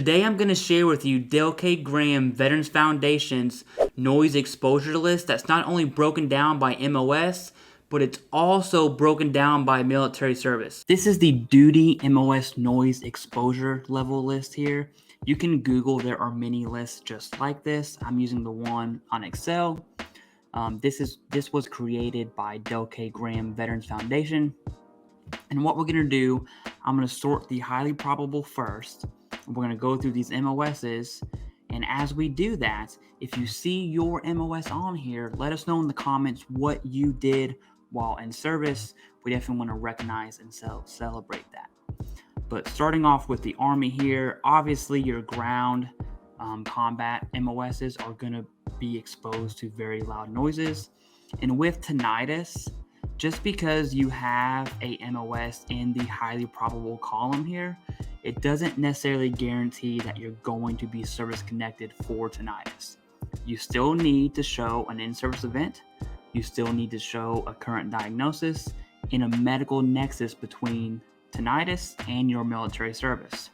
Today I'm going to share with you Dale K. Graham Veterans Foundation's noise exposure list that's not only broken down by MOS, but it's also broken down by military service. This is the duty MOS noise exposure level list here. You can Google, there are many lists just like this. I'm using the one on Excel. This was created by Dale K. Graham Veterans Foundation. And what we're going to do, I'm going to sort the highly probable first. We're going to go through these MOSs. And as we do that, if you see your MOS on here, let us know in the comments what you did while in service. We definitely want to recognize and celebrate that. But starting off with the Army here, obviously your ground combat MOSs are going to be exposed to very loud noises. And with tinnitus, just because you have a MOS in the highly probable column here, it doesn't necessarily guarantee that you're going to be service connected for tinnitus. You still need to show an in-service event. You still need to show a current diagnosis and a medical nexus between tinnitus and your military service.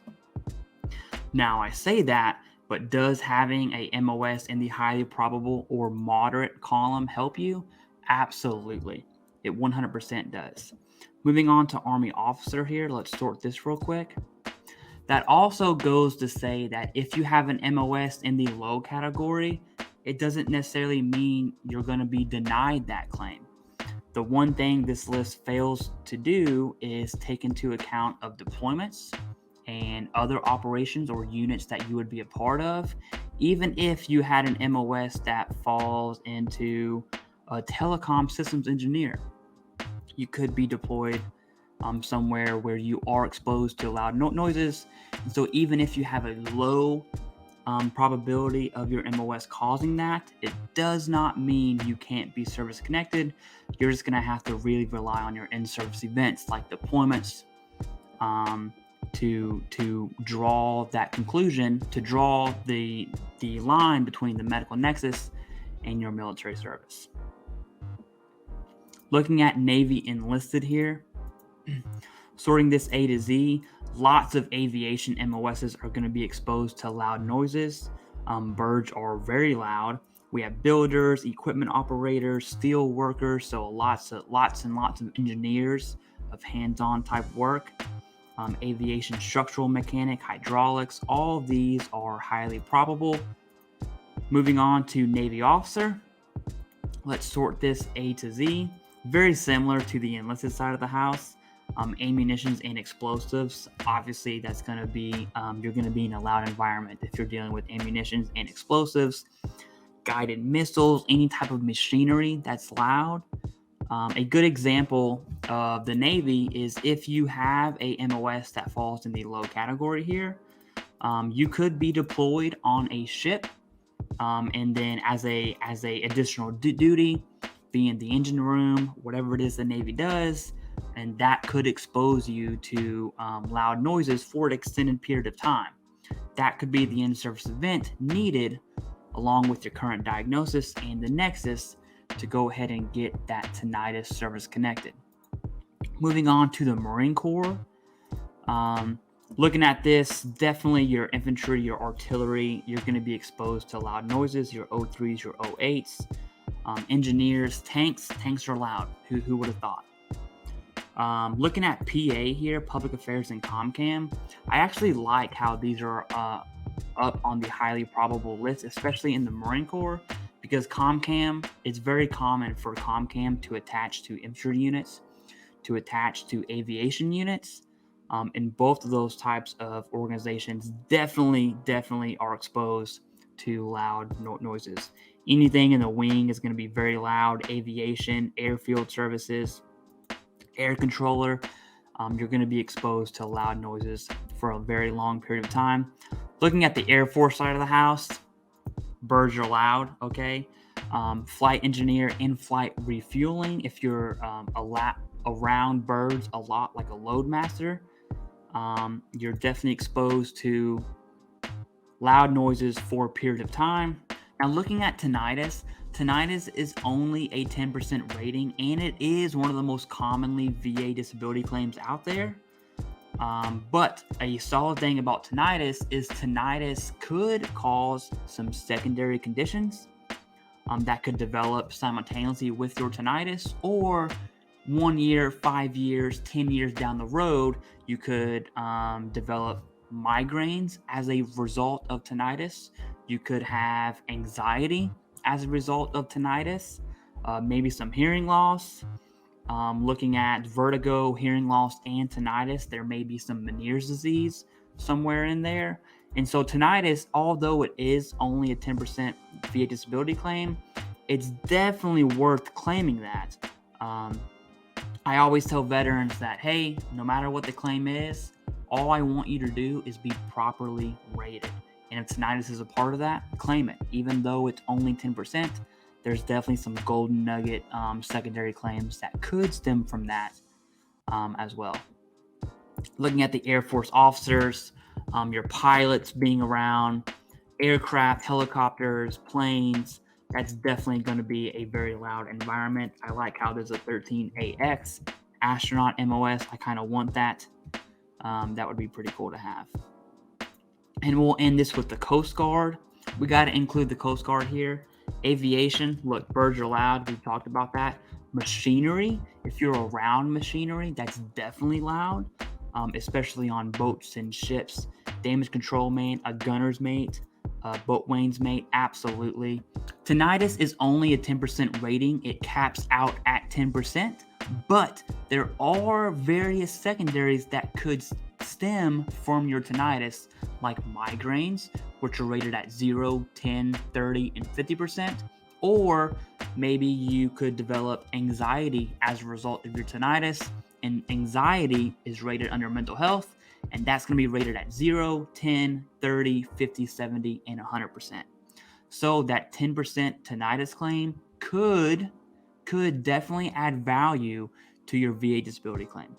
Now, I say that, but does having a MOS in the highly probable or moderate column help you? Absolutely. It 100% does. Moving on to Army officer here, let's sort this real quick. That also goes to say that if you have an MOS in the low category, it doesn't necessarily mean you're going to be denied that claim. The one thing this list fails to do is take into account of deployments and other operations or units that you would be a part of, even if you had an MOS that falls into a telecom systems engineer. You could be deployed somewhere where you are exposed to loud noises. And so even if you have a low probability of your MOS causing that, it does not mean you can't be service connected. You're just going to have to really rely on your in-service events like deployments to draw that conclusion, to draw the line between the medical nexus and your military service. Looking at Navy enlisted here, sorting this A to Z, lots of aviation MOSs are going to be exposed to loud noises. Birds are very loud. We have builders, equipment operators, steel workers, so lots and lots of engineers of hands-on type work. Aviation structural mechanic, hydraulics, all of these are highly probable. Moving on to Navy officer, let's sort this A to Z. Very similar to the enlisted side of the house. Ammunitions and explosives, obviously that's going to be, you're going to be in a loud environment if you're dealing with ammunitions and explosives. Guided missiles, any type of machinery that's loud. A good example of the Navy is if you have a MOS that falls in the low category here, you could be deployed on a ship, and then as a additional duty, be in the engine room, whatever it is the Navy does, and that could expose you to loud noises for an extended period of time. That could be the in-service event needed along with your current diagnosis and the nexus to go ahead and get that tinnitus service connected. Moving on to the Marine Corps. Looking at this, definitely your infantry, your artillery, you're going to be exposed to loud noises, your O3s, your O8s. Engineers, tanks are loud. Who would have thought? Looking at PA here, public affairs and ComCam, I actually like how these are up on the highly probable list, especially in the Marine Corps, because ComCam, it's very common for ComCam to attach to infantry units, to attach to aviation units, and both of those types of organizations definitely are exposed to loud noises. Anything in the wing is going to be very loud. Aviation, airfield services, air controller, you're going to be exposed to loud noises for a very long period of time. Looking at the Air Force side of the house, birds are loud, okay? Flight engineer, in-flight refueling, if you're around birds a lot like a loadmaster, you're definitely exposed to loud noises for a period of time. Now, looking at tinnitus is only a 10% rating, and it is one of the most commonly VA disability claims out there. But a solid thing about tinnitus is tinnitus could cause some secondary conditions that could develop simultaneously with your tinnitus, or 1 year, 5 years, 10 years down the road, you could develop migraines as a result of tinnitus. You could have anxiety as a result of tinnitus, maybe some hearing loss. Looking at vertigo, hearing loss, and tinnitus, there may be some Meniere's disease somewhere in there. And so tinnitus, although it is only a 10% VA disability claim, it's definitely worth claiming that. Um, I always tell veterans that, hey, no matter what the claim is, all I want you to do is be properly rated. And if tinnitus is a part of that, claim it. Even though it's only 10%, there's definitely some golden nugget secondary claims that could stem from that as well. Looking at the Air Force officers, your pilots being around, aircraft, helicopters, planes, that's definitely going to be a very loud environment. I like how there's a 13AX astronaut MOS. I kind of want that. That would be pretty cool to have. And we'll end this with the Coast Guard. We got to include the Coast Guard here. Aviation, look, birds are loud. We've talked about that. Machinery, if you're around machinery, that's definitely loud, especially on boats and ships. Damage control mate, a gunner's mate, boatwain's mate, absolutely. Tinnitus is only a 10% rating. It caps out at 10%, but there are various secondaries that could stem from your tinnitus, like migraines, which are rated at 0, 10, 30, and 50%, or maybe you could develop anxiety as a result of your tinnitus, and anxiety is rated under mental health, and that's going to be rated at 0, 10, 30, 50, 70, and 100%. So that 10% tinnitus claim could definitely add value to your VA disability claim.